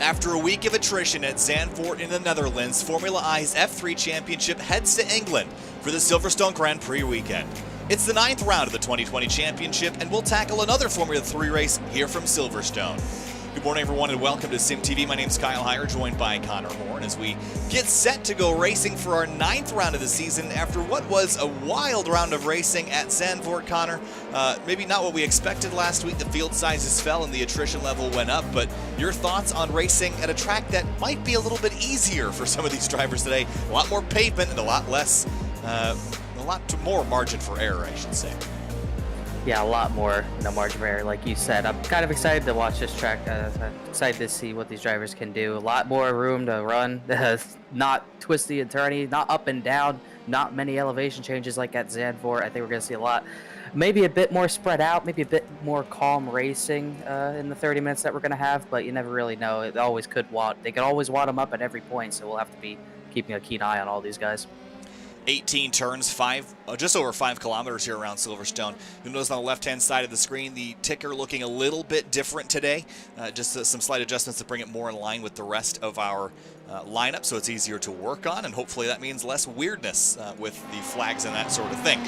After a week of attrition at Zandvoort in the Netherlands, Formula I's F3 Championship heads to England for the Silverstone Grand Prix weekend. It's the 9th round of the 2020 championship, and we'll tackle another Formula 3 race here from Silverstone. Good morning, everyone, and welcome to Sim TV. My name's Kyle Heyer, joined by Connor Horn, as we get set to go racing for our 9th round of the season after what was a wild round of racing at Zandvoort, Connor. Maybe not what we expected last week. The field sizes fell and the attrition level went up, but your thoughts on racing at a track that might be a little bit easier for some of these drivers today? A lot more pavement and a lot more margin for error, I should say. Yeah, a lot more margin for error, like you said. I'm kind of excited to watch this track. Excited to see what these drivers can do. A lot more room to run. Not twisty and turny, not up and down, not many elevation changes like at Zandvoort. I think we're going to see a lot. Maybe a bit more spread out, maybe a bit more calm racing in the 30 minutes that we're going to have, but you never really know. It always could they could always wad them up at every point, so we'll have to be keeping a keen eye on all these guys. 18 turns, just over 5 kilometers here around Silverstone. You'll notice on the left-hand side of the screen, the ticker looking a little bit different today. Just some slight adjustments to bring it more in line with the rest of our lineup, so it's easier to work on, and hopefully that means less weirdness with the flags and that sort of thing.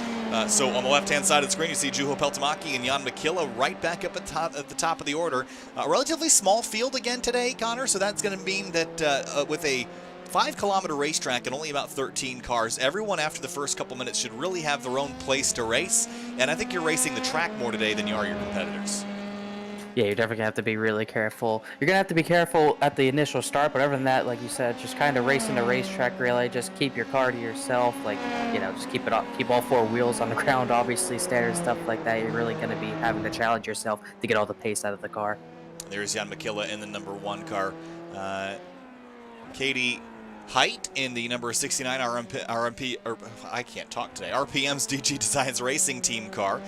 So on the left-hand side of the screen, you see Juho Peltomäki and Jan Mäkelä right back up at the top of the order. A relatively small field again today, Connor, so that's going to mean that with a 5-kilometer racetrack and only about 13 cars, everyone after the first couple minutes should really have their own place to race, and I think you're racing the track more today than you are your competitors. Yeah, you're definitely going to have to be really careful. You're going to have to be careful at the initial start, but other than that, like you said, just kind of racing the racetrack, really. Just keep your car to yourself, just keep it up, keep all 4 wheels on the ground, obviously, standard stuff like that. You're really going to be having to challenge yourself to get all the pace out of the car. There's Jan Mäkelä in the number 1 car. Katie Height in the number 69 RPM's DG Designs Racing Team car.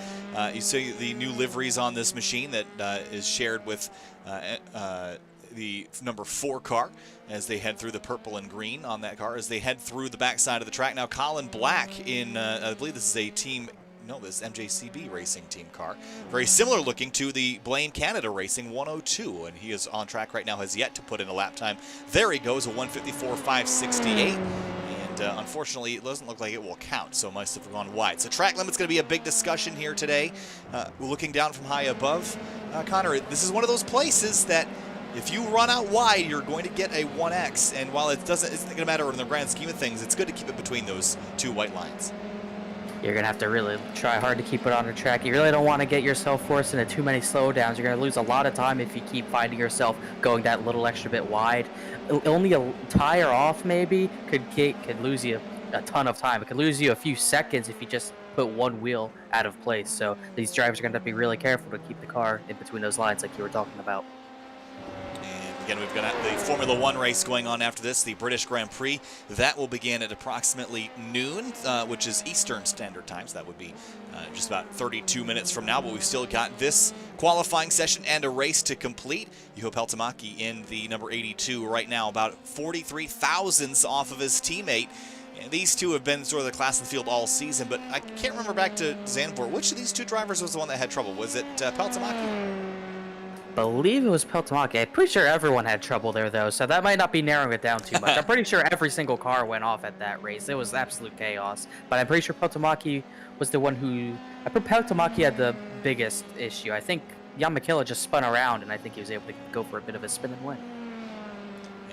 You see the new liveries on this machine that is shared with the number 4 car as they head through the purple and green on that car as they head through the backside of the track. Now Colin Black in, I believe this is a team, no, this is MJCB Racing Team car. Very similar looking to the Blame Canada Racing 102, and he is on track right now, has yet to put in a lap time. There he goes, a 154.568, and unfortunately it doesn't look like it will count, so must have gone wide. So track limit's going to be a big discussion here today. Looking down from high above, Connor, this is one of those places that if you run out wide, you're going to get a 1X, and while it's not going to matter in the grand scheme of things, it's good to keep it between those 2 white lines. You're going to have to really try hard to keep it on the track. You really don't want to get yourself forced into too many slowdowns. You're going to lose a lot of time if you keep finding yourself going that little extra bit wide. Only a tire off maybe could lose you a ton of time. It could lose you a few seconds if you just put 1 wheel out of place. So these drivers are going to have to be really careful to keep the car in between those lines like you were talking about. Again, we've got the Formula 1 race going on after this, the British Grand Prix. That will begin at approximately noon, which is Eastern Standard Time, so that would be just about 32 minutes from now, but we've still got this qualifying session and a race to complete. Juho Peltomäki in the number 82 right now, about 43 thousandths off of his teammate. And these two have been sort of the class in the field all season, but I can't remember back to Zandvoort. Which of these 2 drivers was the one that had trouble? Was it Peltomäki? Believe it was Peltomäki. I'm pretty sure everyone had trouble there, though, so that might not be narrowing it down too much. I'm pretty sure every single car went off at that race. It was absolute chaos. But I'm pretty sure Peltomäki was the one who... I think Peltomäki had the biggest issue. I think Jan Mäkelä just spun around, and I think he was able to go for a bit of a spin and win.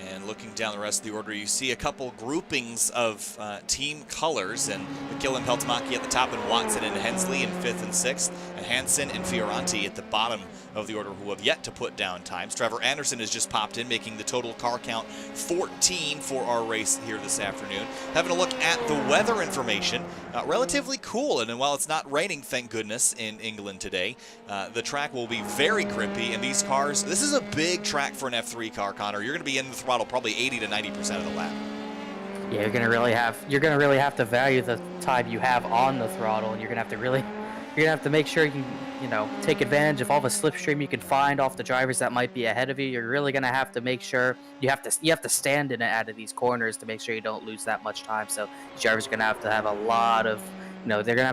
And looking down the rest of the order, you see a couple groupings of team colors, and Mäkelä and Peltomäki at the top, and Watson and Hensley in 5th and 6th, and Hansen and Fioranti at the bottom of the order who have yet to put down times. Trevor Anderson has just popped in, making the total car count 14 for our race here this afternoon. Having a look at the weather information, relatively cool, and while it's not raining, thank goodness, in England today, the track will be very grippy, and these cars, this is a big track for an F3 car, Connor. You're going to be in the throttle probably 80 to 90% of the lap. Yeah, you're gonna really have to value the time you have on the throttle, and you're gonna have to make sure you take advantage of all the slipstream you can find off the drivers that might be ahead of you. You're really gonna have to make sure you have to stand in and out of these corners to make sure you don't lose that much time. So the drivers are gonna have a lot of, they're gonna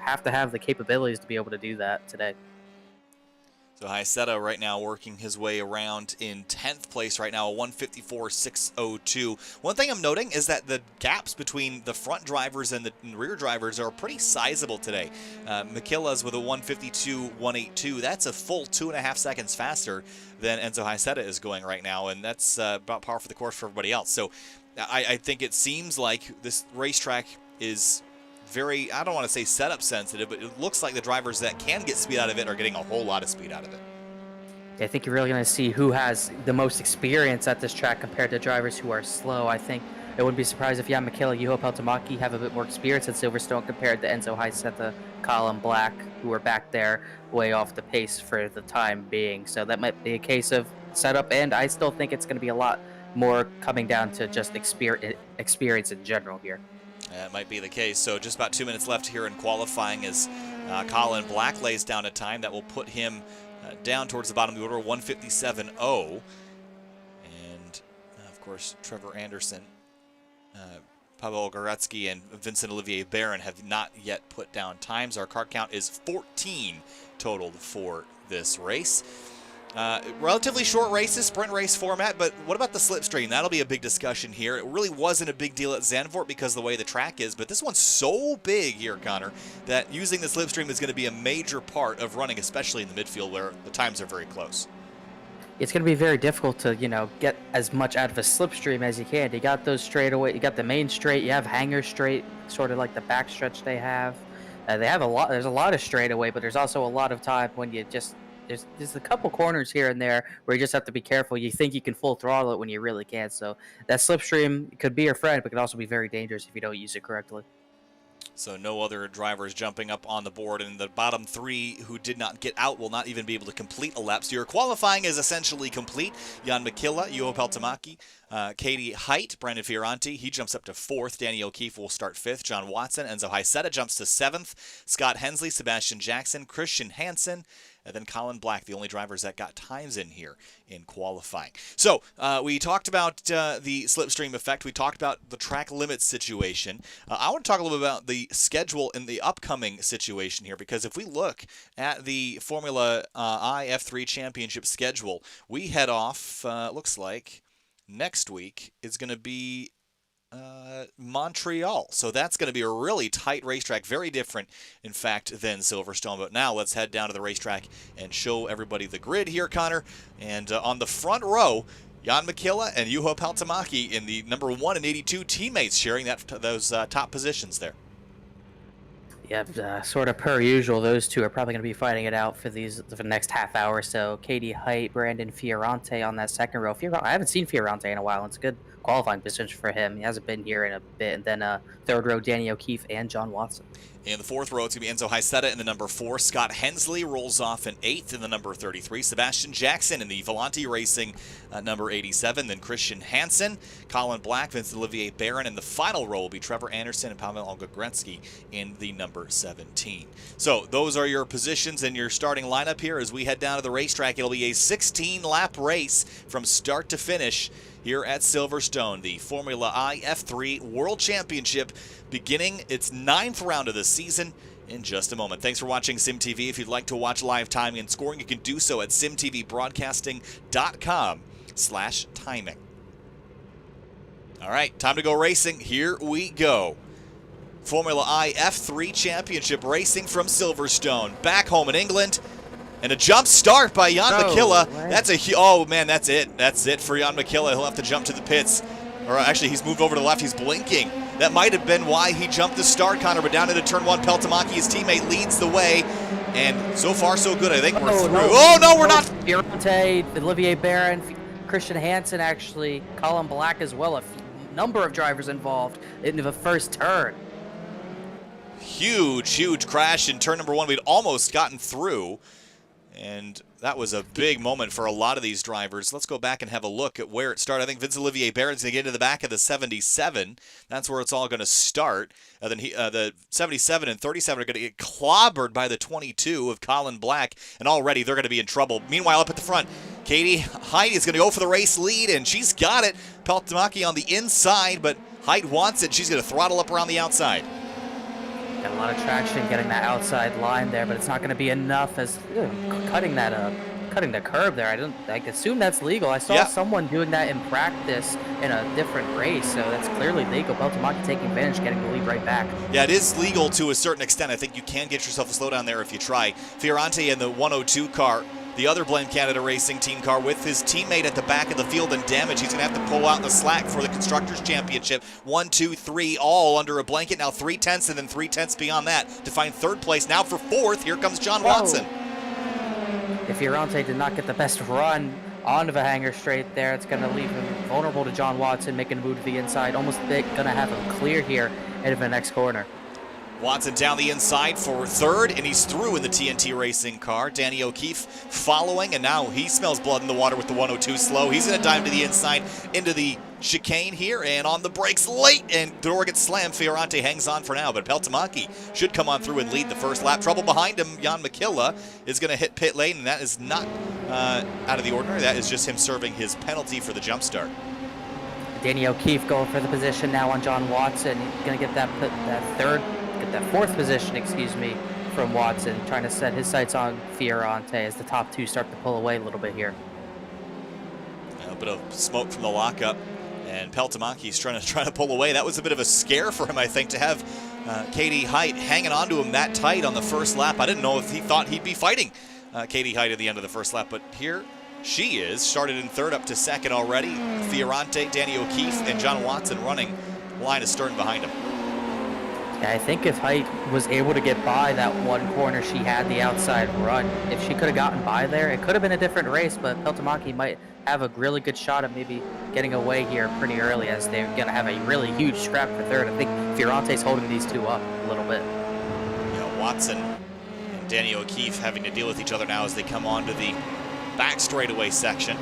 have to have the capabilities to be able to do that today. So Hyseta right now working his way around in 10th place right now, a 154.602. One thing I'm noting is that the gaps between the front drivers and the rear drivers are pretty sizable today. Makila's with a 152.182. That's a full 2.5 seconds faster than Enzo Hyseta is going right now, and that's about par for the course for everybody else. So I think it seems like this racetrack is very, I don't want to say setup sensitive, but it looks like the drivers that can get speed out of it are getting a whole lot of speed out of it. I think you're really going to see who has the most experience at this track compared to drivers who are slow. I think I wouldn't be surprised if Jan Michela, Juho Peltomäki have a bit more experience at Silverstone compared to Enzo Hyseta, Colin Black, who are back there way off the pace for the time being. So that might be a case of setup, and I still think it's going to be a lot more coming down to just experience in general here. That might be the case. So just about 2 minutes left here in qualifying as Colin Black lays down a time that will put him down towards the bottom of the order, 157.0. And, of course, Trevor Anderson, Pavel Goretsky, and Vincent Olivier Barron have not yet put down times. Our car count is 14 total for this race. Relatively short races, sprint race format, but what about the slipstream? That'll be a big discussion here. It really wasn't a big deal at Zandvoort because of the way the track is, but this one's so big here, Connor, that using the slipstream is going to be a major part of running, especially in the midfield where the times are very close. It's going to be very difficult to, get as much out of a slipstream as you can. You got those straightaway, you got the main straight, you have hanger straight, sort of like the backstretch they have. They have there's a lot of straightaway, but there's also a lot of time when you just, there's a couple corners here and there where you just have to be careful. You think you can full throttle it when you really can't. So that slipstream could be your friend, but could also be very dangerous if you don't use it correctly. So no other drivers jumping up on the board, and the bottom three who did not get out will not even be able to complete a lap. So your qualifying is essentially complete. Jan Michela, Juho Peltomäki, Katie Height, Brandon Fioranti, he jumps up to 4th. Danny O'Keefe will start 5th. John Watson, Enzo Hyseta jumps to 7th. Scott Hensley, Sebastian Jackson, Christian Hansen, and then Colin Black, the only drivers that got times in here in qualifying. So we talked about the slipstream effect. We talked about the track limit situation. I want to talk a little bit about the schedule in the upcoming situation here, because if we look at the Formula I F3 Championship schedule, we head off, looks like next week is going to be Montreal. So that's going to be a really tight racetrack, very different, in fact, than Silverstone. But now let's head down to the racetrack and show everybody the grid here, Connor. And on the front row, Jan Michela and Juho Peltomäki in the number 1 and 82 teammates sharing those top positions there. Yeah, sort of per usual, those two are probably going to be fighting it out for the next half hour or so. Katie Height, Brandon Fioranti on that second row. I haven't seen Fioranti in a while. It's a good qualifying position for him. He hasn't been here in a bit. And then third row, Danny O'Keefe and John Watson. In the fourth row, it's going to be Enzo Hyseta in the number 4. Scott Hensley rolls off in 8th in the number 33. Sebastian Jackson in the Volanti Racing number 87. Then Christian Hansen, Colin Black, Vincent Olivier Barron. And the final row will be Trevor Anderson and Pavel Goretsky in the number 17. So those are your positions and your starting lineup here as we head down to the racetrack. It'll be a 16-lap race from start to finish here at Silverstone, the Formula I F3 World Championship, beginning its 9th round of the season in just a moment. Thanks for watching SimTV. If you'd like to watch live timing and scoring, you can do so at simtvbroadcasting.com/timing. All right, time to go racing. Here we go. Formula I F3 Championship racing from Silverstone, back home in England. And a jump start by Jan Michela. That's oh man, that's it. That's it for Jan Michela. He'll have to jump to the pits. Or actually, he's moved over to the left. He's blinking. That might have been why he jumped the start, Connor. But down into turn 1, Peltomäki, his teammate, leads the way. And so far, so good. I think we're through. Oh, no, we're not. Fioranti, Olivier Barron, Christian Hansen, actually, Colin Black as well. A number of drivers involved into the first turn. Huge crash in turn number 1. We'd almost gotten through. And that was a big moment for a lot of these drivers. Let's go back and have a look at where it started. I think Vincent Olivier Barron's going to get into the back of the 77. That's where it's all going to start. And then the 77 and 37 are going to get clobbered by the 22 of Colin Black. And already they're going to be in trouble. Meanwhile, up at the front, Katie Height is going to go for the race lead, and she's got it. Peltomäki on the inside, but Height wants it. She's going to throttle up around the outside. Got a lot of traction getting that outside line there, but it's not going to be enough as cutting the curb there. I assume that's legal. I saw Yeah. someone doing that in practice in a different race, so that's clearly legal. Beltamaki taking advantage, getting the lead right back. Yeah, it is legal to a certain extent. I think you can get yourself a slowdown there if you try. Fiorante in the 102 car, the other Blame Canada Racing team car, with his teammate at the back of the field and damage. He's going to have to pull out the slack for the Constructors' Championship. 1, 2, 3, all under a blanket. Now 3/10 and then 3/10 beyond that to find third place. Now for fourth, here comes John Watson. If Fiorante did not get the best run onto the hanger straight there, it's going to leave him vulnerable to John Watson, making a move to the inside. Almost going to have him clear here into the next corner. Watson down the inside for third, and he's through in the TNT Racing car. Danny O'Keefe following, and now he smells blood in the water with the 102 slow. He's going to dive to the inside into the chicane here, and on the brakes late, and the door gets slammed. Fiorante hangs on for now, but Peltomaki should come on through and lead the first lap. Trouble behind him. Jan McKilla is going to hit pit lane, and that is not out of the ordinary. That is just him serving his penalty for the jump start. Danny O'Keefe going for the position now on John Watson. He's going to get that fourth position, from Watson, trying to set his sights on Fiorante as the top two start to pull away a little bit here. A bit of smoke from the lockup, and Peltomaki's trying to pull away. That was a bit of a scare for him, I think, to have Katie Height hanging on to him that tight on the first lap. I didn't know if he thought he'd be fighting Katie Height at the end of the first lap, but here she is. Started in third, up to second already. Fiorante, Danny O'Keefe, and John Watson running line of stern behind him. Yeah, I think if Height was able to get by that one corner, she had the outside run. If she could have gotten by there, it could have been a different race, but Peltomaki might have a really good shot at maybe getting away here pretty early, as they're going to have a really huge scrap for third. I think Fiorante's holding these two up a little bit. Yeah, Watson and Danny O'Keefe having to deal with each other now as they come onto the back straightaway section.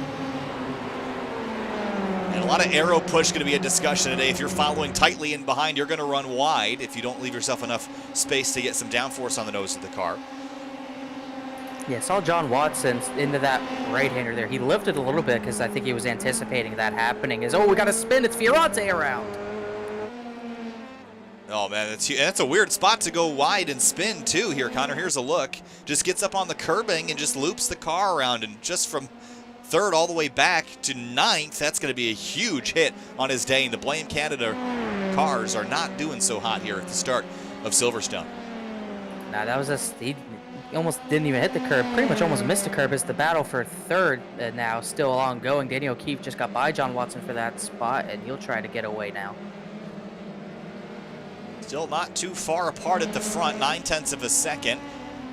And a lot of aero push going to be a discussion today. If you're following tightly in behind, you're going to run wide if you don't leave yourself enough space to get some downforce on the nose of the car. Yeah, saw John Watson into that right-hander there. He lifted a little bit because I think he was anticipating that happening. We got to spin. It's Fiorante around. Oh, man, that's a weird spot to go wide and spin, too, here, Connor. Here's a look. Just gets up on the curbing and just loops the car around, and just from third all the way back to ninth, that's going to be a huge hit on his day. And the Blame Canada cars are not doing so hot here at the start of Silverstone. Nah, that was he almost didn't even hit the curb. Pretty much almost missed the curb. As the battle for third now still ongoing. Danny O'Keefe just got by John Watson for that spot, and he'll try to get away now. Still not too far apart at the front, 9/10 of a second.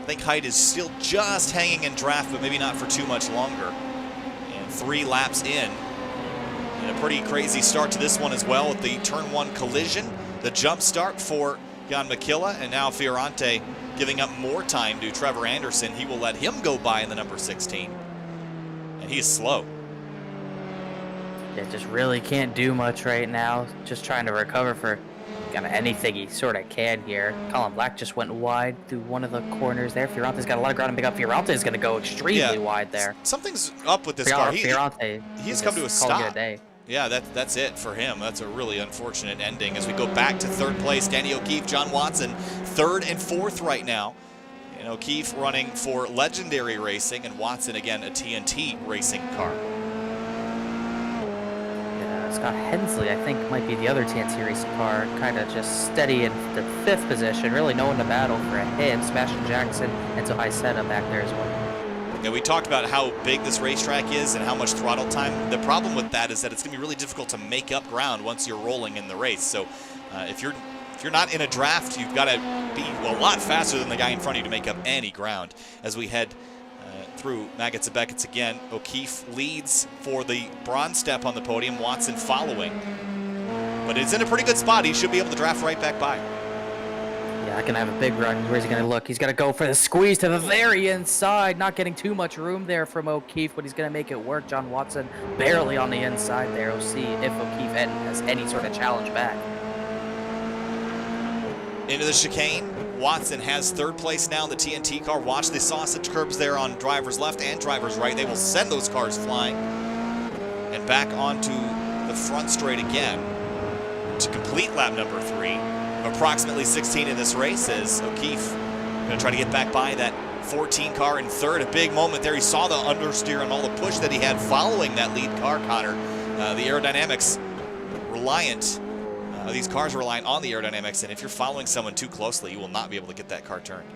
I think Height is still just hanging in draft, but maybe not for too much longer. 3 laps in. And a pretty crazy start to this one as well with the turn 1 collision, the jump start for Jan McKilla, and now Fiorante giving up more time to Trevor Anderson. He will let him go by in the number 16. And he is slow. Yeah, just really can't do much right now. Just trying to recover for kind of anything he sort of can here. Colin Black just went wide through one of the corners there. Fiorante's got a lot of ground to pick up. Fiorante is going to go extremely wide there. Something's up with this car. Fiorante, he's come to a stop. Yeah, that's it for him. That's a really unfortunate ending as we go back to third place. Danny O'Keefe, John Watson, third and fourth right now. And O'Keefe running for Legendary Racing, and Watson again a TNT Racing car. Scott Hensley, I think, might be the other TNT Racing car, kind of just steady in the 5th position, really no one to battle for him. Sebastian Jackson and Zohai Seta back there as well. Yeah, we talked about how big this racetrack is and how much throttle time. The problem with that is that it's going to be really difficult to make up ground once you're rolling in the race. So if you're not in a draft, you've got to be a lot faster than the guy in front of you to make up any ground. As we head through Maggots and Beckett's again, O'Keefe leads for the bronze step on the podium, Watson following. But it's in a pretty good spot. He should be able to draft right back by. Yeah, I can have a big run. Where's he going to look? He's got to go for the squeeze to the very inside. Not getting too much room there from O'Keefe, but he's going to make it work. John Watson barely on the inside there. We'll see if O'Keefe has any sort of challenge back. Into the chicane. Watson has third place now in the TNT car. Watch the sausage curbs there on driver's left and driver's right. They will send those cars flying. And back onto the front straight again to complete lap number 3. approximately 16 in this race as O'Keefe going to try to get back by that 14 car in third. A big moment there. He saw the understeer and all the push that he had following that lead car, Connor. The aerodynamics reliant, these cars are reliant on the aerodynamics, and if you're following someone too closely, you will not be able to get that car turned.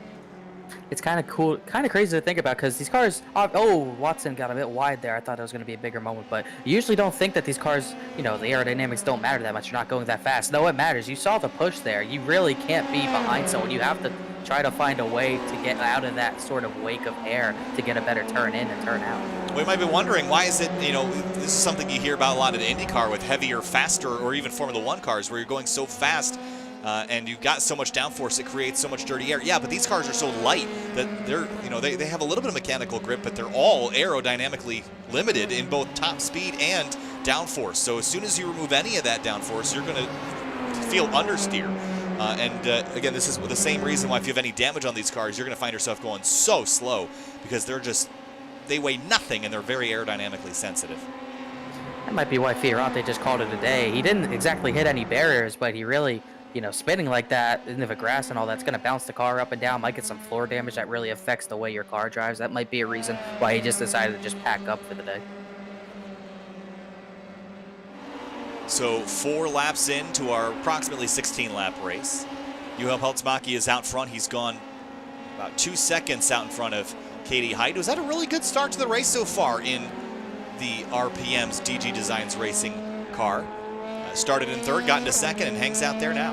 It's kind of cool, kind of crazy to think about, because these cars, oh, Watson got a bit wide there. I thought it was going to be a bigger moment, but you usually don't think that these cars, you know, the aerodynamics don't matter that much. You're not going that fast. No, it matters. You saw the push there. You really can't be behind someone. You have to try to find a way to get out of that sort of wake of air to get a better turn in and turn out. We might be wondering, why is it, you know, this is something you hear about a lot in IndyCar with heavier, faster, or even Formula One cars where you're going so fast and you've got so much downforce, it creates so much dirty air. Yeah, but these cars are so light that they're, you know, they have a little bit of mechanical grip, but they're all aerodynamically limited in both top speed and downforce. So as soon as you remove any of that downforce, you're going to feel understeer. Again, this is the same reason why if you have any damage on these cars, you're going to find yourself going so slow because they weigh nothing and they're very aerodynamically sensitive. That might be why Fiorante just called it a day. He didn't exactly hit any barriers, but he really, you know, spinning like that into the grass and all that's going to bounce the car up and down, might get some floor damage that really affects the way your car drives. That might be a reason why he just decided to just pack up for the day. So 4 laps into our approximately 16-lap race. Juha Peltomäki is out front. He's gone about 2 seconds out in front of Katie Height. Was that a really good start to the race so far in the RPM's DG Designs Racing car? Started in third, got into second, and hangs out there now.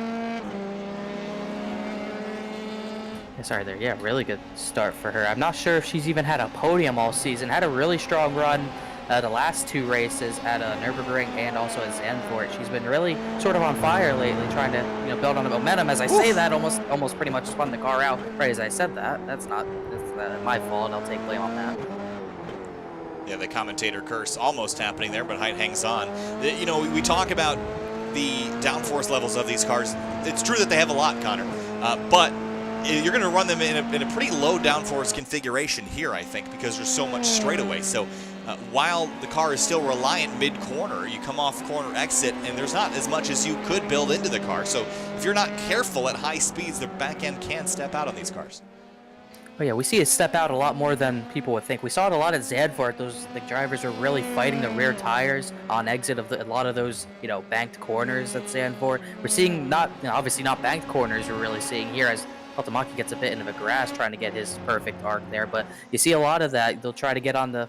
Sorry there, yeah, really good start for her. I'm not sure if she's even had a podium all season. Had a really strong run the last 2 races at Nürburgring and also at Zandvoort. She's been really sort of on fire lately, trying to, you know, build on the momentum. As I say that, almost pretty much spun the car out right as I said that. That's my fault. I'll take blame on that. Yeah, the commentator curse almost happening there, but Height hangs on. You know, we talk about the downforce levels of these cars. It's true that they have a lot, Connor, but you're going to run them in a pretty low downforce configuration here, I think, because there's so much straightaway. So while the car is still reliant mid-corner, you come off corner exit, and there's not as much as you could build into the car. So if you're not careful at high speeds, the back end can step out on these cars. Oh yeah, we see it step out a lot more than people would think. We saw it a lot at Zandvoort. The drivers were really fighting the rear tires on exit of a lot of those, you know, banked corners at Zandvoort. We're seeing obviously not banked corners. We're really seeing here as Peltomäki gets a bit into the grass trying to get his perfect arc there. But you see a lot of that. They'll try to get on the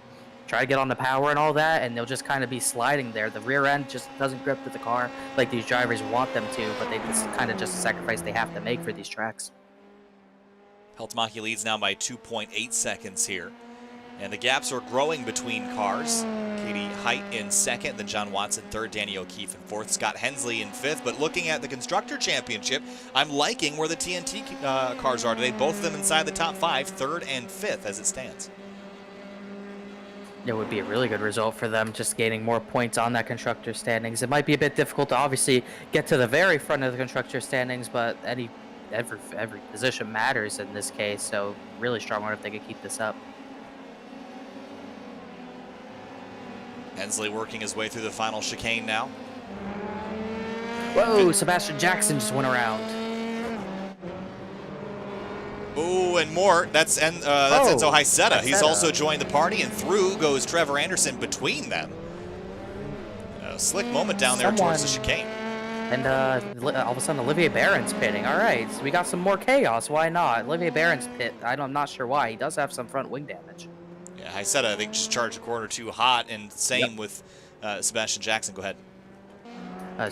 power and all that, and they'll just kind of be sliding there. The rear end just doesn't grip with the car like these drivers want them to, but it's kind of just a sacrifice they have to make for these tracks. Peltomäki leads now by 2.8 seconds here. And the gaps are growing between cars. Katie Height in second, then John Watson third, Danny O'Keefe in fourth, Scott Hensley in fifth. But looking at the Constructor Championship, I'm liking where the TNT cars are today. Both of them inside the top 5, third and fifth as it stands. It would be a really good result for them, just gaining more points on that constructor standings. It might be a bit difficult to obviously get to the very front of the constructor standings, but every position matters in this case, so really strong one if they could keep this up. Hensley working his way through the final chicane now. Whoa, Sebastian Jackson just went around. Ooh, and more. That's Enzo Haiseta. He's also joined the party, and through goes Trevor Anderson between them. A slick moment down there towards the chicane. And all of a sudden, Olivier Barron's pitting. All right, so we got some more chaos. Why not? Olivier Barron's pit. I'm not sure why. He does have some front wing damage. Yeah, Haiseta, I think, just charged a corner too hot, and same with Sebastian Jackson. Go ahead.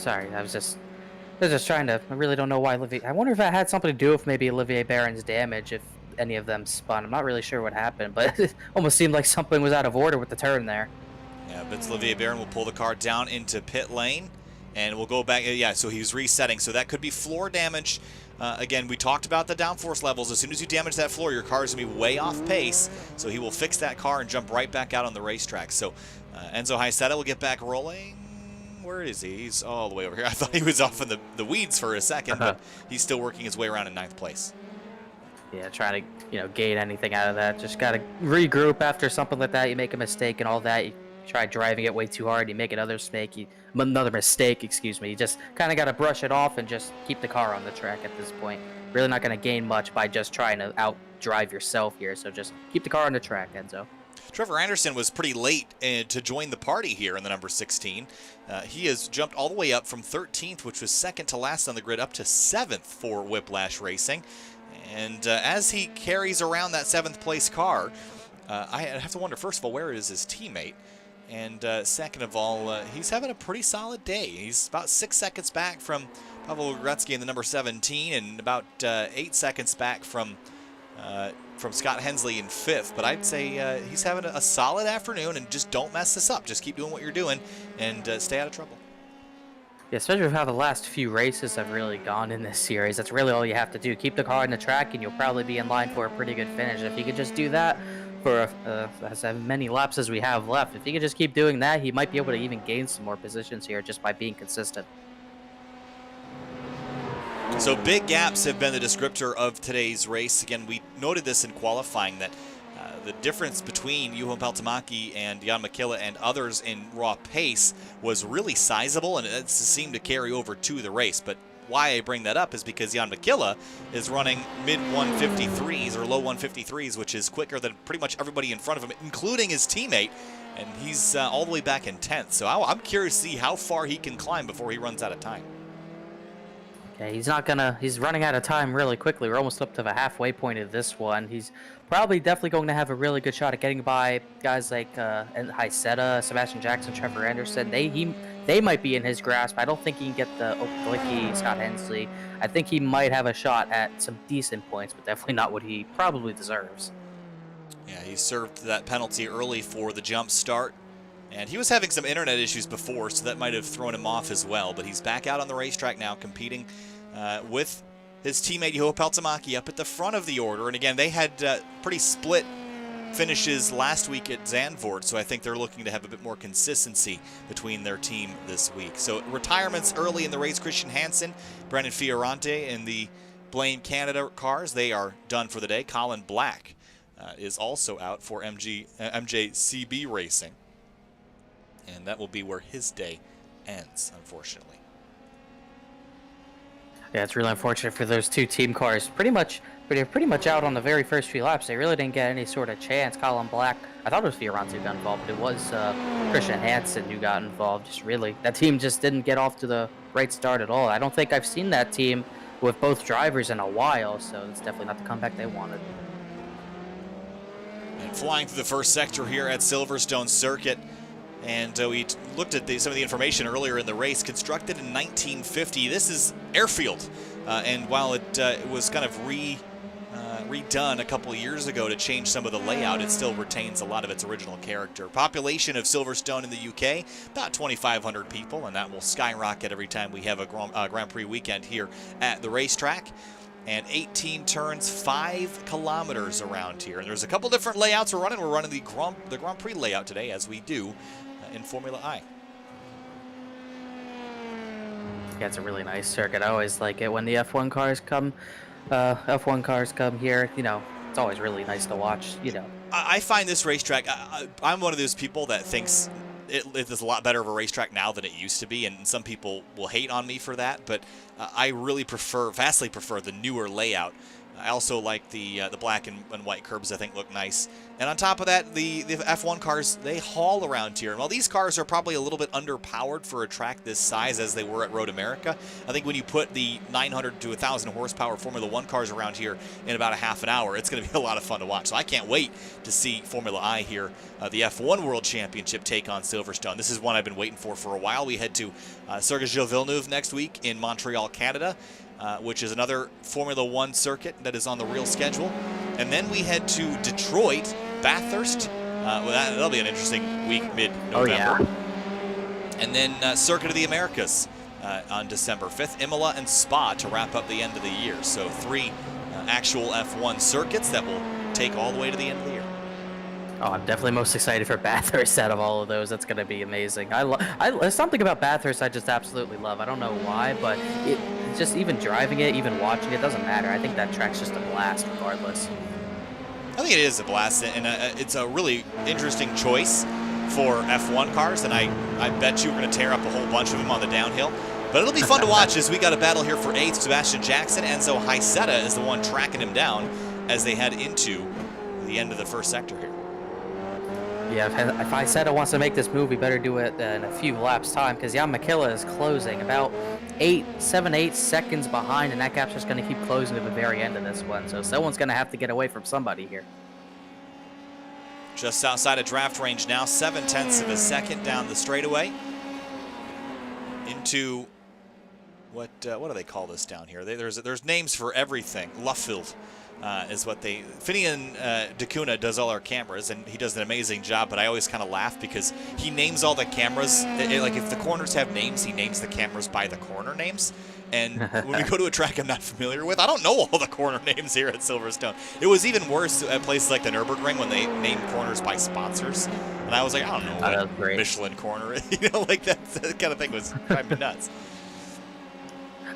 Sorry, I was just trying to. I really don't know why Olivier. I wonder if that had something to do with maybe Olivier Barron's damage, if any of them spun. I'm not really sure what happened, but it almost seemed like something was out of order with the turn there. Yeah, but Olivier Barron will pull the car down into pit lane. And we'll go back. Yeah, so he's resetting. So that could be floor damage. Again, we talked about the downforce levels. As soon as you damage that floor, your car is going to be way off pace. So he will fix that car and jump right back out on the racetrack. So Enzo Haiseta will get back rolling. Where is he? He's all the way over here. I thought he was off in the weeds for a second, but he's still working his way around in 9th place. Yeah, trying to gain anything out of that. Just got to regroup after something like that. You make a mistake and all that. You try driving it way too hard, you make another mistake, excuse me. You just kind of got to brush it off and just keep the car on the track at this point. Really not going to gain much by just trying to outdrive yourself here. So just keep the car on the track, Enzo. Trevor Anderson was pretty late to join the party here in the number 16. He has jumped all the way up from 13th, which was second to last on the grid, up to 7th for Whiplash Racing. And as he carries around that 7th place car, I have to wonder, first of all, where is his teammate? And second of all, he's having a pretty solid day. He's about 6 seconds back from Pavel Gretzky in the number 17 and about 8 seconds back from Scott Hensley in 5th. But I'd say he's having a solid afternoon, and just don't mess this up. Just keep doing what you're doing and stay out of trouble. Yeah, especially with how the last few races have really gone in this series. That's really all you have to do. Keep the car on the track, and you'll probably be in line for a pretty good finish. If you could just do that for as many laps as we have left, if he could just keep doing that, he might be able to even gain some more positions here just by being consistent. So big gaps have been the descriptor of today's race. Again, we noted this in qualifying that the difference between Juho Peltomäki and Jan Mäkelä and others in raw pace was really sizable, and it seemed to carry over to the race. But why I bring that up is because Jan Mäkelä is running mid-153s or low-153s, which is quicker than pretty much everybody in front of him, including his teammate, and he's all the way back in 10th. So I'm curious to see how far he can climb before he runs out of time. Yeah, he's running out of time really quickly. We're almost up to the halfway point of this one. He's probably definitely going to have a really good shot at getting by guys like Hyseta, Sebastian Jackson, Trevor Anderson. They might be in his grasp. I don't think he can get the Okolicki, Scott Hensley. I think he might have a shot at some decent points, but definitely not what he probably deserves. Yeah, he served that penalty early for the jump start. And he was having some internet issues before, so that might have thrown him off as well. But he's back out on the racetrack now, competing with his teammate Juho Peltomäki up at the front of the order. And again, they had pretty split finishes last week at Zandvoort, so I think they're looking to have a bit more consistency between their team this week. So retirements early in the race: Christian Hansen, Brendan Fiorante in the Blaine Canada cars, they are done for the day. Colin Black is also out for MJCB Racing. And that will be where his day ends, unfortunately. Yeah, it's really unfortunate for those two team cars. Pretty much out on the very first few laps. They really didn't get any sort of chance. Colin Black, I thought it was Fiorante who got involved, but it was Christian Hansen who got involved. Just really, that team just didn't get off to the right start at all. I don't think I've seen that team with both drivers in a while, so it's definitely not the comeback they wanted. And flying through the first sector here at Silverstone Circuit. And we looked at some of the information earlier in the race. Constructed in 1950, this is airfield. And while it was kind of redone a couple of years ago to change some of the layout, it still retains a lot of its original character. Population of Silverstone in the UK, about 2,500 people, and that will skyrocket every time we have a Grand Prix weekend here at the racetrack. And 18 turns, 5 kilometers around here. And there's a couple different layouts we're running. We're running the Grand Prix layout today, as we do in Formula I. Yeah, it's a really nice circuit. I always like it when the F1 cars come. F1 cars come here. You know, it's always really nice to watch. You know, I find this racetrack. I'm one of those people that thinks it is a lot better of a racetrack now than it used to be, and some people will hate on me for that. But I really vastly prefer the newer layout. I also like the black and white curbs. I think look nice. And on top of that, the F1 cars, they haul around here. And while these cars are probably a little bit underpowered for a track this size as they were at Road America, I think when you put the 900 to 1,000 horsepower Formula 1 cars around here in about a half an hour, it's going to be a lot of fun to watch. So I can't wait to see Formula I here, the F1 World Championship take on Silverstone. This is one I've been waiting for a while. We head to Circuit Gilles Villeneuve next week in Montreal, Canada. Which is another Formula 1 circuit that is on the real schedule. And then we head to Detroit, Bathurst. That'll be an interesting week, mid-November. Oh, yeah. And then Circuit of the Americas on December 5th, Imola and Spa to wrap up the end of the year. So 3 actual F1 circuits that will take all the way to the end of the year. Oh, I'm definitely most excited for Bathurst out of all of those. That's going to be amazing. There's something about Bathurst I just absolutely love. I don't know why, but just even driving it, even watching it, doesn't matter. I think that track's just a blast regardless. I think it is a blast, and it's a really interesting choice for F1 cars, and I bet you we're going to tear up a whole bunch of them on the downhill. But it'll be fun to watch as we got a battle here for 8th. Sebastian Jackson. Enzo Haiseta is the one tracking him down as they head into the end of the first sector here. Yeah, if Haiseta wants to make this move, we better do it in a few laps time, because Jan Makila is closing about 7, 8 seconds behind, and that gap's just going to keep closing to the very end of this one. So someone's going to have to get away from somebody here. Just outside of draft range now, 0.7 of a second down the straightaway into what do they call this down here? There's names for everything. Luffield is what they. Finian DeCuna does all our cameras, and he does an amazing job. But I always kind of laugh because he names all the cameras. Like if the corners have names, he names the cameras by the corner names. And when we go to a track I'm not familiar with, I don't know all the corner names here at Silverstone. It was even worse at places like the Nürburgring when they named corners by sponsors. And I was like, I don't know what Michelin corner is. You know, like that kind of thing was driving me nuts.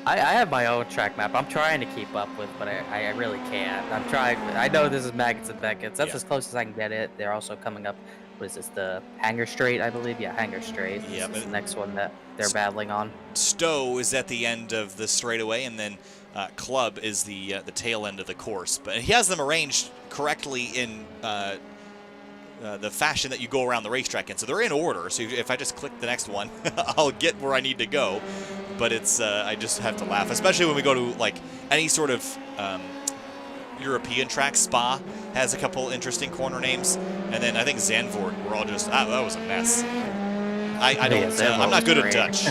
I have my own track map I'm trying to keep up with, but I really can't. I'm trying. I know this is Maggots and Beckett's. That's as close as I can get it. They're also coming up. What is this? The Hanger Straight, I believe. Yeah, Hanger Straight. Yeah, this is the next one that they're battling on. Stowe is at the end of the straightaway, and then Club is the tail end of the course. But he has them arranged correctly in the fashion that you go around the racetrack in. So they're in order. So if I just click the next one, I'll get where I need to go. But it's I just have to laugh, especially when we go to like any sort of European track. Spa has a couple interesting corner names, and then I think Zandvoort. We're all just that was a mess. I don't. I'm not good at Dutch.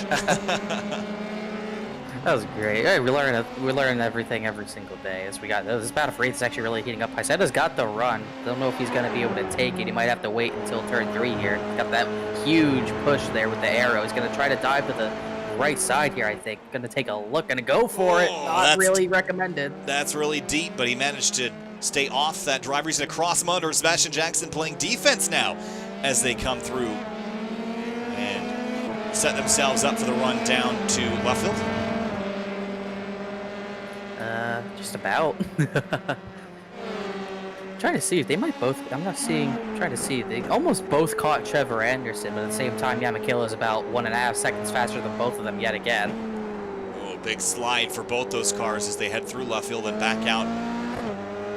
That was great. Yeah, we learn everything every single day. As we got this battle for 8th is actually really heating up. Haiseta's got the run. Don't know if he's going to be able to take it. He might have to wait until turn 3 here. He's got that huge push there with the arrow. He's going to try to dive to the right side here, I think. Going to take a look and go for it. Not really recommended. That's really deep, but he managed to stay off that driver. He's going to cross him under. Sebastian Jackson playing defense now as they come through and set themselves up for the run down to Luffield. Just about. Trying to see if they might both. I'm not seeing. Trying to see. They almost both caught Trevor Anderson, but at the same time, Jan Makila is about 1.5 seconds faster than both of them yet again. Oh, big slide for both those cars as they head through Luffield and back out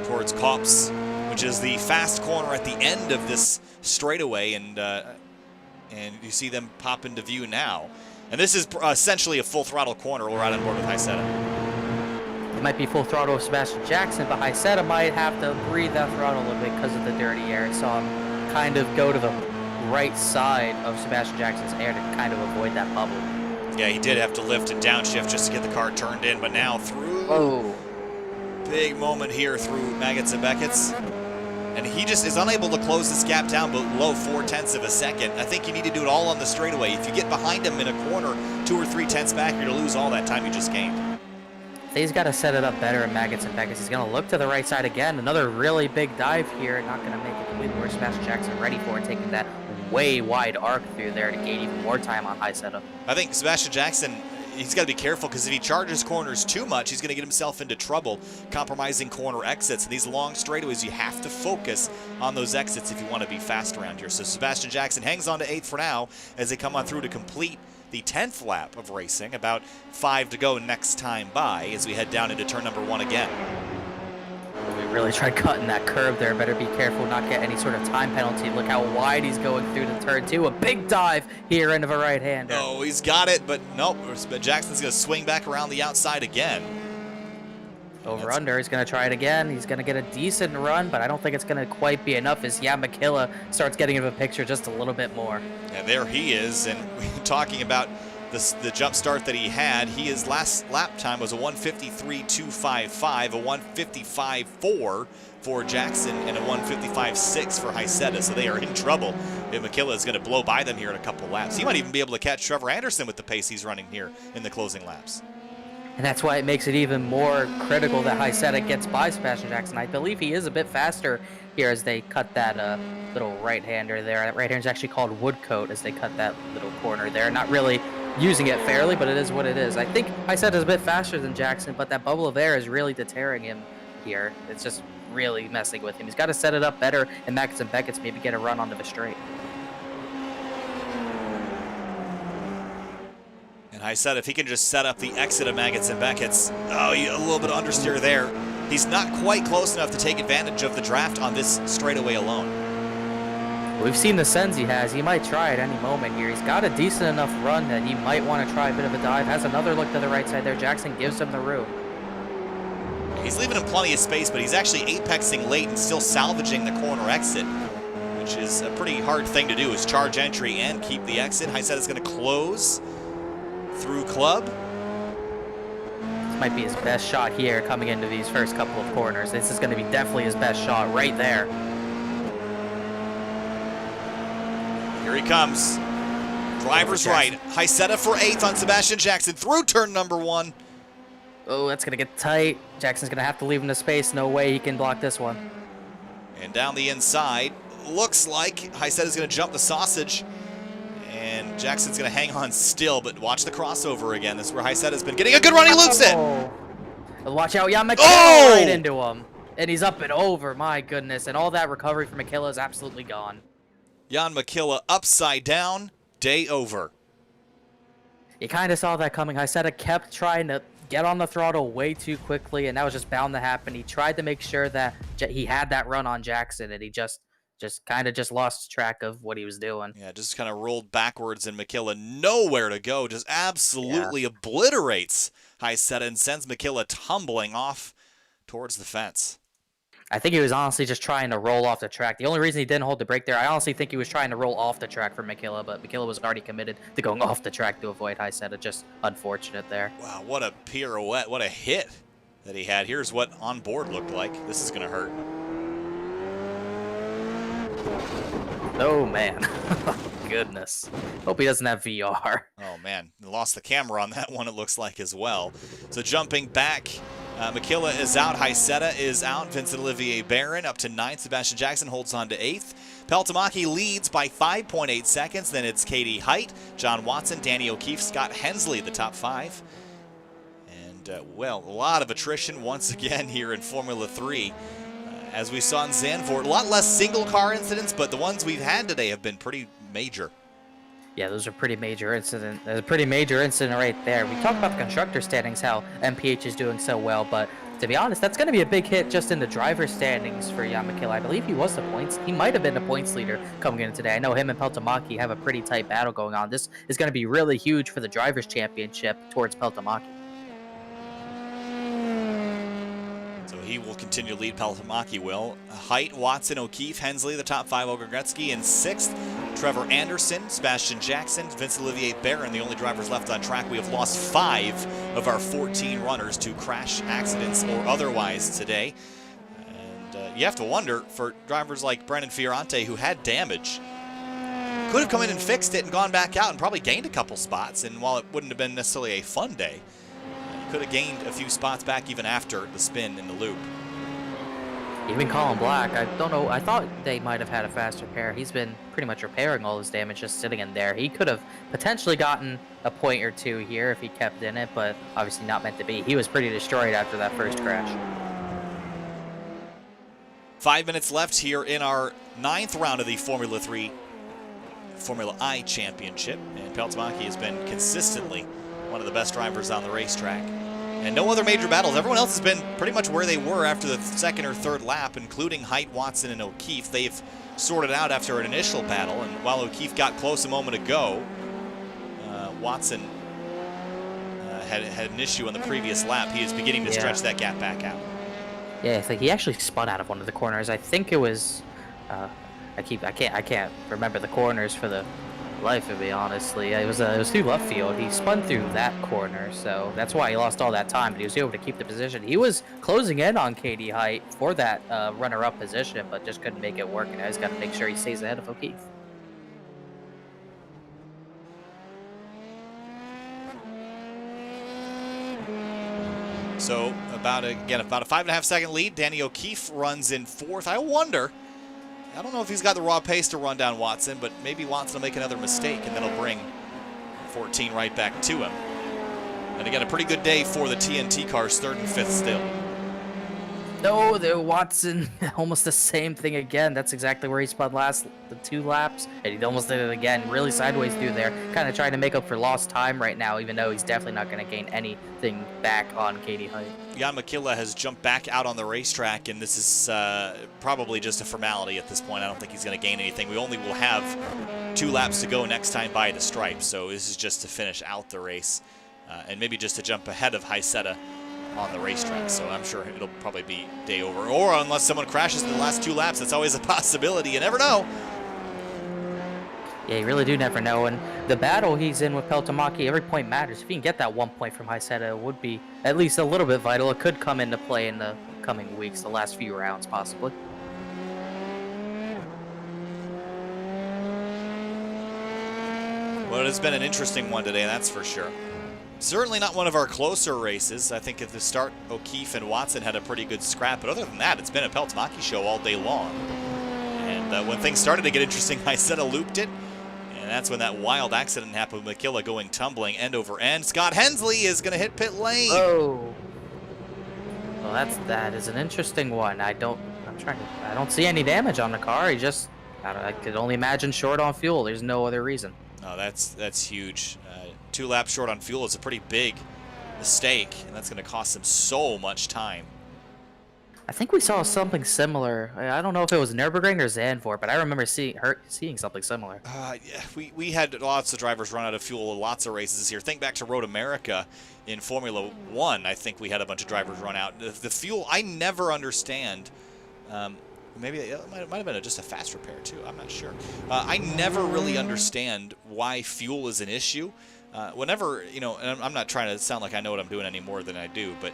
towards Kops, which is the fast corner at the end of this straightaway, and you see them pop into view now. And this is essentially a full throttle corner. We're right on board with Haiseta. It might be full throttle with Sebastian Jackson, but Haiseta might have to breathe that throttle a little bit because of the dirty air. I saw him kind of go to the right side of Sebastian Jackson's air to kind of avoid that bubble. Yeah, he did have to lift and downshift just to get the car turned in, but now through. Oh. Big moment here through Maggots and Beckett's. And he just is unable to close this gap down below 0.4 of a second. I think you need to do it all on the straightaway. If you get behind him in a corner 2 or 3 tenths back, you're going to lose all that time you just gained. He's got to set it up better in Maggots and Beckett's. He's going to look to the right side again. Another really big dive here. Not going to make it completely where Sebastian Jackson ready for it, taking that way wide arc through there to gain even more time on Haiseta. I think Sebastian Jackson, he's got to be careful because if he charges corners too much, he's going to get himself into trouble, compromising corner exits. And these long straightaways, you have to focus on those exits if you want to be fast around here. So Sebastian Jackson hangs on to 8th for now as they come on through to complete the 10th lap of racing. About 5 to go next time by as we head down into turn number 1 again. We really tried cutting that curve there. Better be careful not get any sort of time penalty. Look how wide he's going through the turn 2. A big dive here into a right-hander. Oh, he's got it, but nope. Jackson's going to swing back around the outside again. Over under, he's going to try it again. He's going to get a decent run, but I don't think it's going to quite be enough as Jan Makila starts getting into the picture just a little bit more. And there he is, and talking about the jump start that he had, his last lap time was a 1:53.255, a 1:55.4 for Jackson, and a 1:55.6 for Haiseta, so they are in trouble if Makila is going to blow by them here in a couple laps. He might even be able to catch Trevor Anderson with the pace he's running here in the closing laps. And that's why it makes it even more critical that Haiseta gets by Sebastian Jackson. I believe he is a bit faster here as they cut that little right-hander there. That right-hander is actually called Woodcote as they cut that little corner there. Not really using it fairly, but it is what it is. I think Haiseta is a bit faster than Jackson, but that bubble of air is really deterring him here. It's just really messing with him. He's got to set it up better, and Maggots and Beckett's maybe get a run onto the straight. And I said if he can just set up the exit of Maggots and Beckett's, oh, a little bit of understeer there. He's not quite close enough to take advantage of the draft on this straightaway alone. We've seen the sends he has. He might try at any moment here. He's got a decent enough run that he might want to try a bit of a dive. Has another look to the right side there. Jackson gives him the room. He's leaving him plenty of space, but he's actually apexing late and still salvaging the corner exit, which is a pretty hard thing to do, is charge entry and keep the exit. Hysetta is going to close through club. This might be his best shot here coming into these first couple of corners. This is going to be definitely his best shot right there. Here he comes. Driver's right. Hysetta for 8th on Sebastian Jackson through turn number 1. Oh, that's going to get tight. Jackson's going to have to leave him to space. No way he can block this one. And down the inside, looks like Hysetta's going to jump the sausage. And Jackson's going to hang on still, but watch the crossover again. This is where Hysetta's been getting a good run. He loops it. Watch out. Yeah, McKilla right into him. And he's up and over. My goodness. And all that recovery from McKilla is absolutely gone. Jan McKilla upside down. Day over. You kind of saw that coming. Hysetta kept trying to get on the throttle way too quickly, and that was just bound to happen. He tried to make sure that he had that run on Jackson, and he just kind of lost track of what he was doing. Yeah, just kind of rolled backwards, and McKilla nowhere to go. Just absolutely obliterates Hysetta and sends McKilla tumbling off towards the fence. I think he was honestly just trying to roll off the track. The only reason he didn't hold the brake there, I honestly think he was trying to roll off the track for McKilla, but McKilla was already committed to going off the track to avoid Hysetta. Just unfortunate there. Wow, what a pirouette. What a hit that he had. Here's what on board looked like. This is going to hurt. Oh, man. Goodness. Hope he doesn't have VR. Oh, man. Lost the camera on that one, it looks like, as well. So jumping back, McKilla is out. Hysetta is out. Vincent Olivier Barron up to 9th. Sebastian Jackson holds on to 8th. Peltomaki leads by 5.8 seconds. Then it's Katie Height, John Watson, Danny O'Keefe, Scott Hensley, the top 5. And, well, a lot of attrition once again here in Formula 3. As we saw in Zandvoort, a lot less single-car incidents, but the ones we've had today have been pretty major. Yeah, those are pretty major incident. There's a pretty major incident right there. We talked about the constructor standings, how MPH is doing so well, but to be honest, that's going to be a big hit just in the driver standings for Jan McKilla. I believe he was the points. He might have been the points leader coming in today. I know him and Peltomaki have a pretty tight battle going on. This is going to be really huge for the drivers' championship towards Peltomaki. He will continue to lead. Peltomaki will. Height, Watson, O'Keefe, Hensley, the top 5, Ogretzky in 6th. Trevor Anderson, Sebastian Jackson, Vincent Olivier Barron, the only drivers left on track. We have lost 5 of our 14 runners to crash accidents or otherwise today. And you have to wonder, for drivers like Brendan Fiorante, who had damage, could have come in and fixed it and gone back out and probably gained a couple spots. And while it wouldn't have been necessarily a fun day, could have gained a few spots back even after the spin in the loop. Even Colin Black, I don't know, I thought they might have had a fast repair. He's been pretty much repairing all his damage just sitting in there. He could have potentially gotten a point or 2 here if he kept in it, but obviously not meant to be. He was pretty destroyed after that first crash. 5 minutes left here in our 9th round of the Formula 3 Formula I Championship, and Peltomaki has been consistently one of the best drivers on the racetrack. And no other major battles. Everyone else has been pretty much where they were after the 2nd or 3rd lap, including Height, Watson, and O'Keefe. They've sorted out after an initial battle, and while O'Keefe got close a moment ago, Watson had an issue on the previous lap. He is beginning to stretch that gap back out. Yeah, it's like he actually spun out of one of the corners. I think it was, I can't remember the corners for the life of me, honestly. It was through left field. He spun through that corner, so that's why he lost all that time, but he was able to keep the position. He was closing in on Katie Height for that runner-up position, but just couldn't make it work, and I just got to make sure he stays ahead of O'Keefe. So about a 5.5 second lead. Danny O'Keefe runs in 4th. I don't know if he's got the raw pace to run down Watson, but maybe Watson will make another mistake, and then he'll bring 14 right back to him. And again, a pretty good day for the TNT cars, 3rd and 5th still. No, the Watson, almost the same thing again. That's exactly where he spun the 2 laps, and he almost did it again, really sideways through there, kind of trying to make up for lost time right now, even though he's definitely not going to gain anything back on Katie Height. Jan Makila has jumped back out on the racetrack, and this is probably just a formality at this point. I don't think he's going to gain anything. We only will have 2 laps to go next time by the stripe, so this is just to finish out the race, and maybe just to jump ahead of Haiseta on the racetrack. So I'm sure it'll probably be day over, or unless someone crashes in the last 2 laps. That's always a possibility. You never know. Yeah, you really do never know. And the battle he's in with Peltomaki, every point matters. If he can get that 1 point from Haiseta, it would be at least a little bit vital. It could come into play in the coming weeks, the last few rounds, possibly. Well, it has been an interesting one today, that's for sure. Certainly not one of our closer races. I think at the start, O'Keefe and Watson had a pretty good scrap, but other than that, it's been a Peltomaki show all day long. And when things started to get interesting, Haiseta looped it, and that's when that wild accident happened with Makila going tumbling end over end. Scott Hensley is going to hit pit lane. Oh. Well, that is an interesting one. I don't see any damage on the car. I could only imagine short on fuel. There's no other reason. Oh, that's huge. 2 laps short on fuel is a pretty big mistake, and that's going to cost him so much time. I think we saw something similar. I don't know if it was Nürburgring or Zandvoort, but I remember seeing something similar. Yeah, we had lots of drivers run out of fuel in lots of races this year. Think back to Road America in Formula 1. I think we had a bunch of drivers run out. The fuel, I never understand. Maybe it might have been just a fast repair, too. I'm not sure. I never really understand why fuel is an issue. Whenever, and I'm not trying to sound like I know what I'm doing any more than I do, but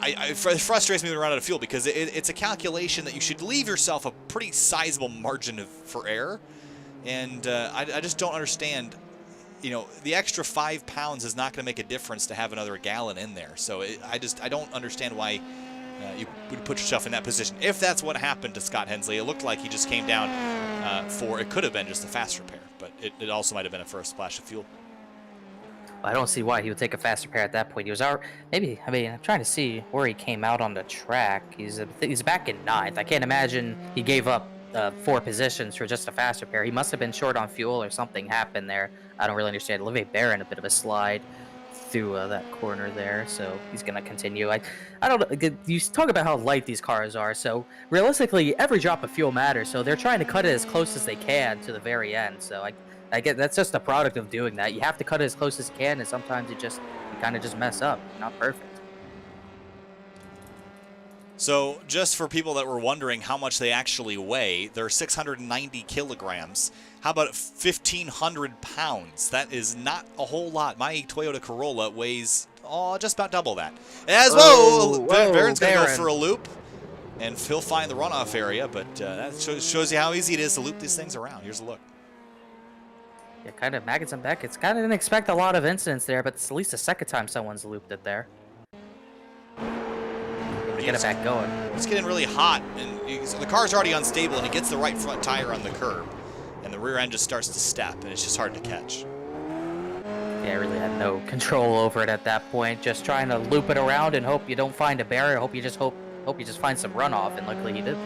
it frustrates me when we run out of fuel, because it's a calculation that you should leave yourself a pretty sizable margin for error. And I just don't understand, the extra 5 pounds is not going to make a difference to have another gallon in there. So I don't understand why you would put yourself in that position. If that's what happened to Scott Hensley, it looked like he just came down it could have been just a fast repair, but it also might have been for a splash of fuel. I don't see why he would take a fast repair at that point. He was out. I'm trying to see where he came out on the track. He's back in 9th. I can't imagine he gave up 4 positions for just a fast repair. He must have been short on fuel or something happened there. I don't really understand. Olivier Barron, a bit of a slide through that corner there, so he's gonna continue. I don't know. You talk about how light these cars are, so realistically, every drop of fuel matters. So they're trying to cut it as close as they can to the very end. So I get that's just a product of doing that. You have to cut it as close as you can, and sometimes you kind of just mess up. Not perfect. So just for people that were wondering how much they actually weigh, they're 690 kilograms. How about 1,500 pounds? That is not a whole lot. My Toyota Corolla weighs just about double that. Barron's going to go for a loop, and he'll find the runoff area, but that shows you how easy it is to loop these things around. Here's a look. Yeah, kind of Magnussen back. It's kind of didn't expect a lot of incidents there, but it's at least the second time someone's looped it there. Get it back going. It's getting really hot, and so the car's already unstable, and he gets the right front tire on the curb, and the rear end just starts to step, and it's just hard to catch. Yeah, I really had no control over it at that point. Just trying to loop it around and hope you don't find a barrier. Hope you just find some runoff, and luckily he did.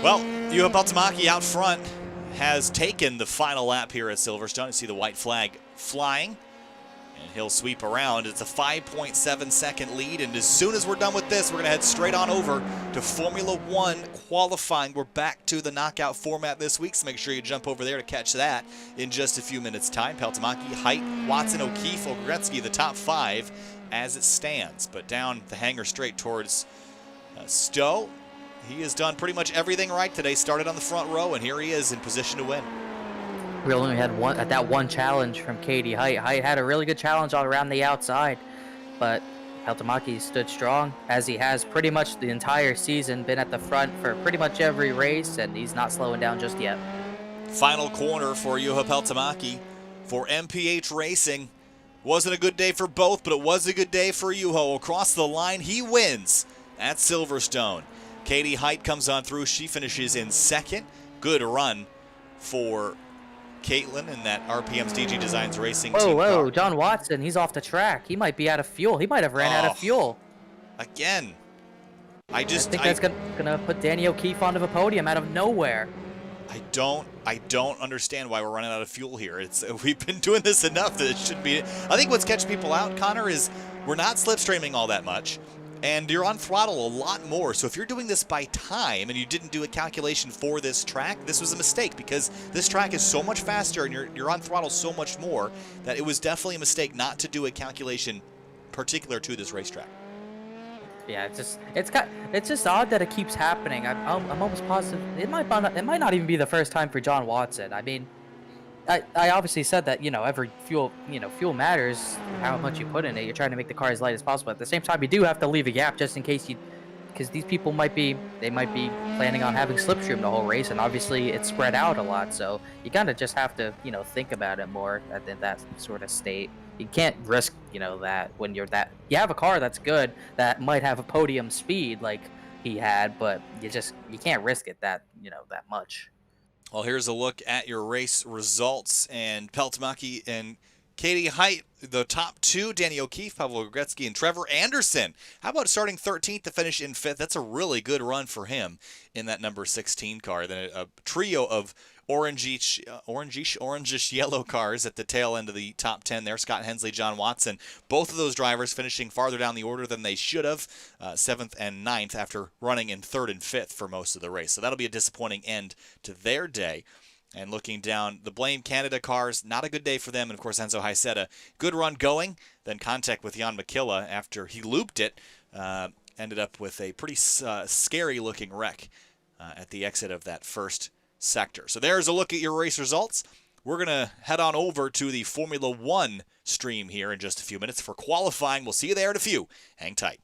Well, Juha Peltomaki out front has taken the final lap here at Silverstone. You see the white flag flying. And he'll sweep around. It's a 5.7 second lead, and as soon as we're done with this, we're going to head straight on over to Formula 1 qualifying. We're back to the knockout format this week, so make sure you jump over there to catch that in just a few minutes' time. Peltomaki, Height, Watson, O'Keefe, Ogretzky, the top 5 as it stands. But down the hangar straight towards Stowe, he has done pretty much everything right today. Started on the front row, and here he is in position to win. We only had one challenge from Katie Height. Height had a really good challenge all around the outside, but Peltomaki stood strong, as he has pretty much the entire season, been at the front for pretty much every race, and he's not slowing down just yet. Final corner for Juha Peltomaki for MPH Racing. Wasn't a good day for both, but it was a good day for Juha. Across the line, he wins at Silverstone. Katie Height comes on through. She finishes in second. Good run for Caitlin in that RPM's DG Designs Racing Whoa, team whoa, car. John Watson, he's off the track. He might be out of fuel. He might have ran out of fuel. Again. I think that's gonna put Danny O'Keefe onto the podium out of nowhere. I don't understand why we're running out of fuel here. We've been doing this enough that it should be. I think what's catching people out, Connor, is we're not slipstreaming all that much, and you're on throttle a lot more. So if you're doing this by time and you didn't do a calculation for this track, this was a mistake, because this track is so much faster and you're on throttle so much more that it was definitely a mistake not to do a calculation particular to this racetrack. Yeah, it's just odd that it keeps happening. I'm almost positive it might not even be the first time for John Watson. I mean, I obviously said that, every fuel matters, how much you put in it. You're trying to make the car as light as possible. At the same time, you do have to leave a gap just in case because these people might be planning on having slipstream the whole race, and obviously it's spread out a lot. So you kind of just have to think about it more in that sort of state. You can't risk that when you have a car that's good that might have a podium speed like he had, but you can't risk it that much. Well, here's a look at your race results, and Peltomaki and Katie Height, the top two, Danny O'Keefe, Pavel Gretzky, and Trevor Anderson. How about starting 13th to finish in 5th? That's a really good run for him in that number 16 car. Then a trio of orangish yellow cars at the tail end of the top 10 there. Scott Hensley, John Watson, both of those drivers finishing farther down the order than they should have, 7th and 9th, after running in 3rd and 5th for most of the race. So that'll be a disappointing end to their day. And looking down, the Blame Canada cars, not a good day for them. And, of course, Enzo Haiseta, good run going, then contact with Jan McKilla after he looped it, ended up with a pretty scary-looking wreck at the exit of that first sector. So there's a look at your race results. We're going to head on over to the Formula One stream here in just a few minutes for qualifying. We'll see you there in a few. Hang tight.